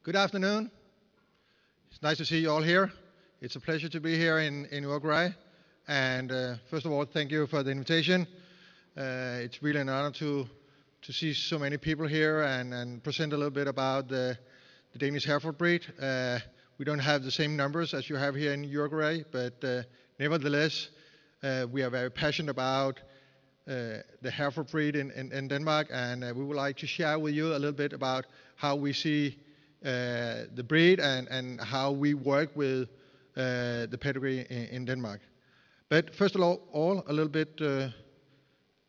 Good afternoon. It's nice to see you all here. It's a pleasure to be here in Uruguay. And first of all, thank you for the invitation. It's really an honor to see so many people here and present a little bit about the Danish Hereford breed. We don't have the same numbers as you have here in Uruguay, but nevertheless, we are very passionate about the Hereford breed in Denmark, and we would like to share with you a little bit about how we see the breed and how we work with the pedigree in Denmark. But first of all a little bit,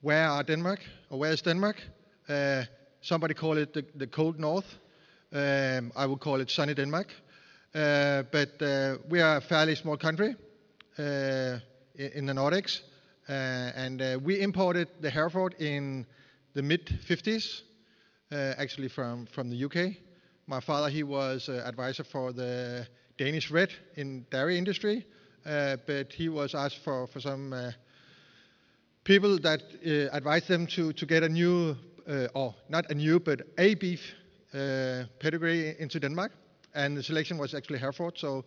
where is Denmark? Somebody call it the cold north. I would call it sunny Denmark. But we are a fairly small country in the Nordics. And we imported the Hereford in the mid-50s, actually from the UK. My father, he was advisor for the Danish Red in dairy industry, but he was asked for some people that advised them to get a new, or not a new, but a beef pedigree into Denmark. And the selection was actually Hereford, so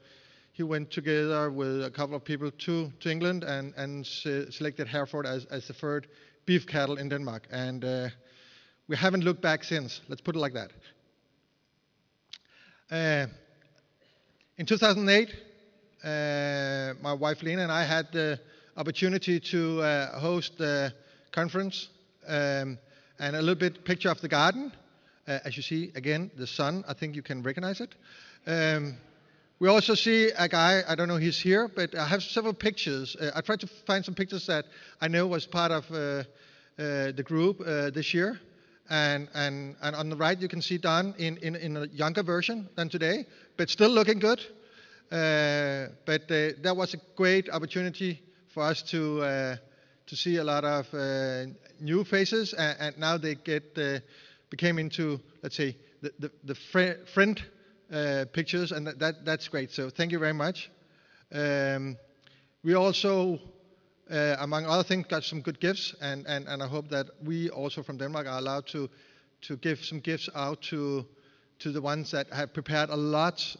he went together with a couple of people to England and selected Hereford as the third beef cattle in Denmark. And we haven't looked back since, let's put it like that. In 2008, my wife Lena and I had the opportunity to host a conference and a little bit picture of the garden. As you see, again, the sun, I think you can recognize it. We also see a guy, I don't know if he's here, but I have several pictures. I tried to find some pictures that I know was part of the group this year. And on the right, you can see Don in a younger version than today, but still looking good. But that was a great opportunity for us to see a lot of new faces, and now they became into, let's say, the friend pictures, and that's great. So thank you very much. We also, among other things, got some good gifts, and I hope that we also from Denmark are allowed to give some gifts out to the ones that have prepared a lot,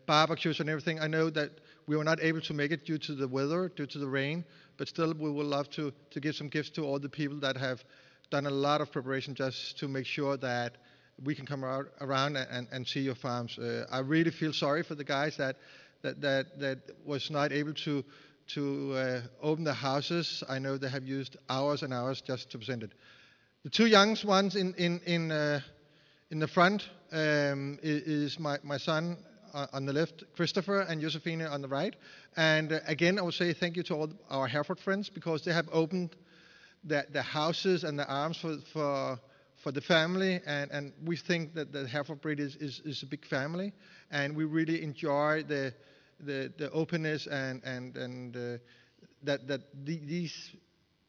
barbecues and everything. I know that we were not able to make it due to the weather, due to the rain, but still we would love to give some gifts to all the people that have done a lot of preparation just to make sure that we can come around and see your farms. I really feel sorry for the guys that was not able to open the houses. I know they have used hours and hours just to present it. The two young ones in the front is my son on the left, Christopher, and Josephine on the right. And again, I would say thank you to all our Hereford friends, because they have opened the houses and the arms for the family, and we think that the Hereford breed is a big family, and we really enjoy the openness and that these,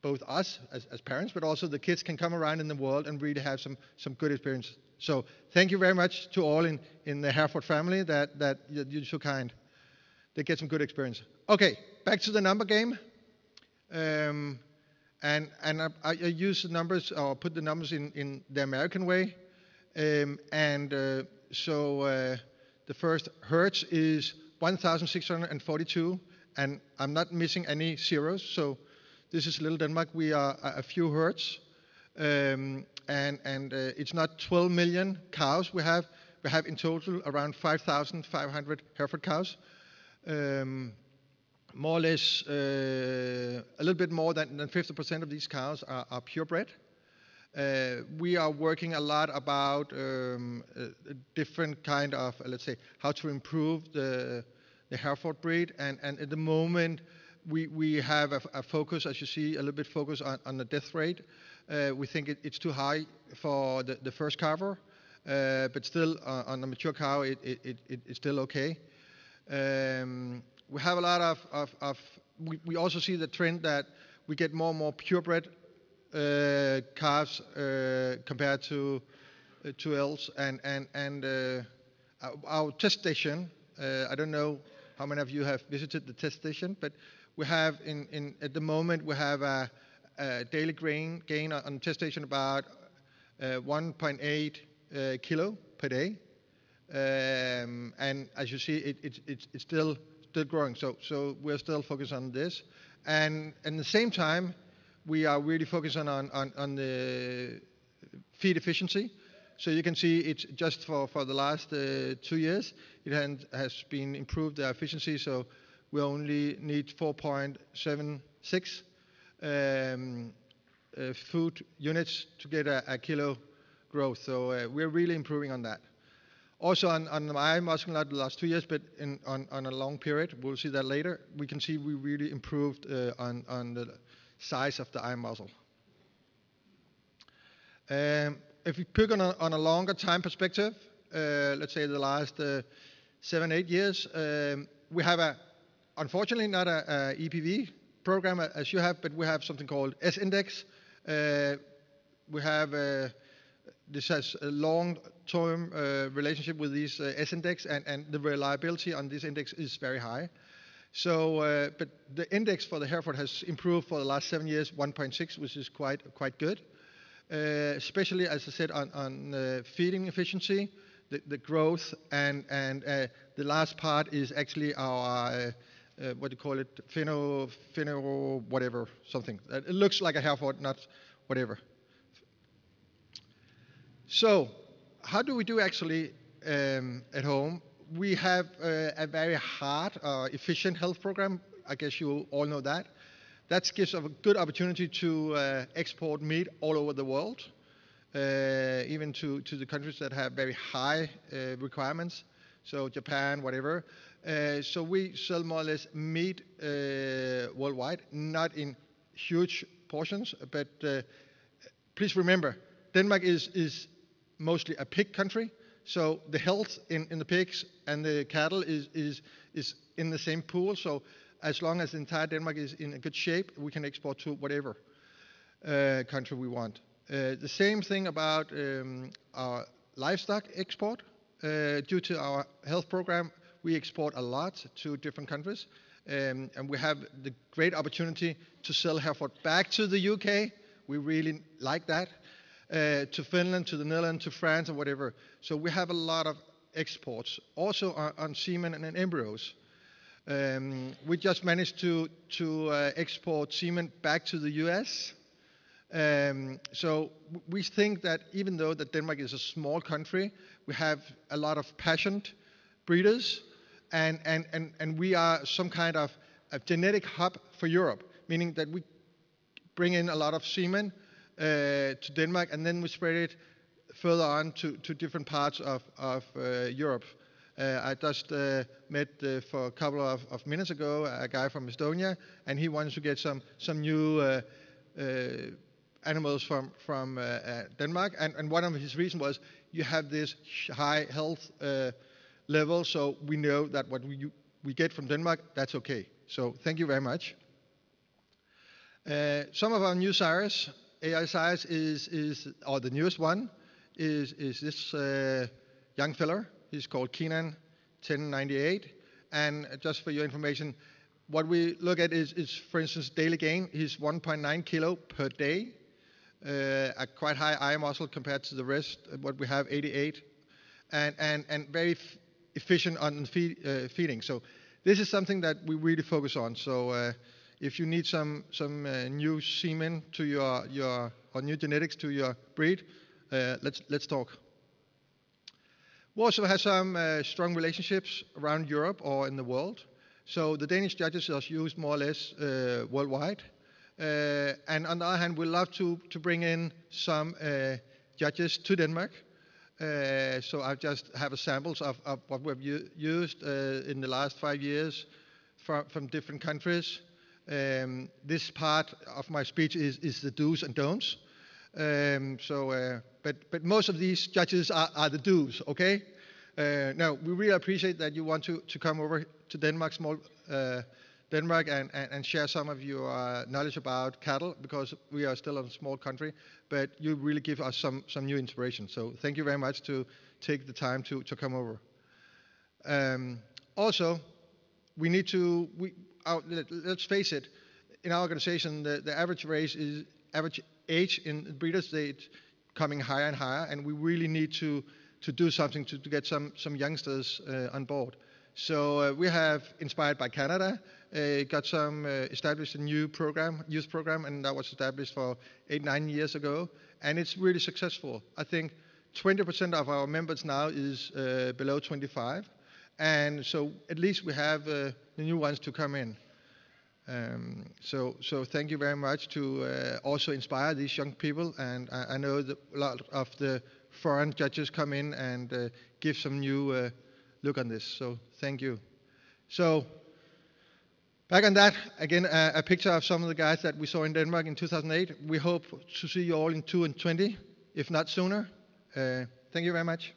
both us as parents, but also the kids, can come around in the world and really have some good experience. So thank you very much to all in the Hereford family that you're so kind. They get some good experience. Okay, back to the number game. And I use the numbers, or put the numbers in the American way. So the first hertz is 1,642, and I'm not missing any zeros. So this is Little Denmark. We are a few hertz, and it's not 12 million cows we have. We have in total around 5,500 Hereford cows. More or less, a little bit more than 50% of these cows are purebred. We are working a lot about a different kind of, let's say, how to improve the Hereford breed. And at the moment, we have a focus, as you see, a little bit focus on the death rate. We think it's too high for the first calver, but still on the mature cow, it's still okay. We have a lot of we also see the trend that we get more and more purebred calves compared to else, and our test station. I don't know how many of you have visited the test station, but we have at the moment we have a daily gain on the test station about 1.8 kilo per day. And as you see, it's still growing. So we're still focused on this, and at the same time, we are really focusing on the feed efficiency. So you can see it's just for the last 2 years, it has been improved the efficiency. So we only need 4.76 food units to get a kilo growth. So we're really improving on that. Also on the eye muscle, not the last 2 years, but on a long period, we'll see that later, we can see we really improved on the size of the eye muscle. If we pick on a longer time perspective, let's say the last 7-8 years, we have unfortunately not a EPV program as you have, but we have something called S-index. We have this has a long-term relationship with these S-index, and the reliability on this index is very high. So, but the index for the Hereford has improved for the last 7 years, 1.6, which is quite good. Especially, as I said, on feeding efficiency, the growth, and the last part is actually our what do you call it, pheno whatever, something. It looks like a Hereford, not whatever. So, how do we do actually at home? We have a very hard, efficient health program. I guess you all know that. That gives us a good opportunity to export meat all over the world, even to the countries that have very high requirements, so Japan, whatever. So we sell more or less meat worldwide, not in huge portions, but please remember, Denmark is mostly a pig country, so the health in the pigs and the cattle is in the same pool. So as long as the entire Denmark is in a good shape, we can export to whatever country we want. The same thing about our livestock export. Due to our health program, we export a lot to different countries, and we have the great opportunity to sell Hereford back to the UK. We really like that. To Finland, to the Netherlands, to France, or whatever. So we have a lot of exports, also on semen and embryos. We just managed to export semen back to the US. So we think that even though that Denmark is a small country, we have a lot of passionate breeders, and we are some kind of a genetic hub for Europe, meaning that we bring in a lot of semen to Denmark, and then we spread it further on to different parts of Europe. I just met for a couple of minutes ago a guy from Estonia, and he wanted to get some new animals from Denmark, and one of his reasons was you have this high health level, so we know that what we get from Denmark, that's okay. So thank you very much. Some of our new sires, AI sires, or the newest one, is this young fella. He's called Kenan 1098. And just for your information, what we look at is, for instance, daily gain. He's 1.9 kilo per day, a quite high eye muscle compared to the rest. What we have, 88, and very efficient on feeding. So this is something that we really focus on. So if you need some new semen to your or new genetics to your breed, let's talk. We also have some strong relationships around Europe or in the world. So the Danish judges are used more or less worldwide. And on the other hand, we love to bring in some judges to Denmark. So I just have samples of what we've used in the last 5 years from different countries. This part of my speech is the do's and don'ts. But most of these judges are the do's, okay? Now, we really appreciate that you want to come over to Denmark, small Denmark, and share some of your knowledge about cattle, because we are still a small country, but you really give us some new inspiration. So thank you very much to take the time to come over. Also, we need to, let's face it, in our organization, the average age in breeders, it's coming higher and higher, and we really need to do something to get some youngsters on board. So we have Inspired by Canada, established a new youth program, and that was established for 8-9 years ago, and it's really successful. I think 20% of our members now is below 25, and so at least we have the new ones to come in. So thank you very much to also inspire these young people, and I know that a lot of the foreign judges come in and give some new look on this, so thank you. So back on that, again, a picture of some of the guys that we saw in Denmark in 2008. We hope to see you all in 2020, if not sooner. Thank you very much.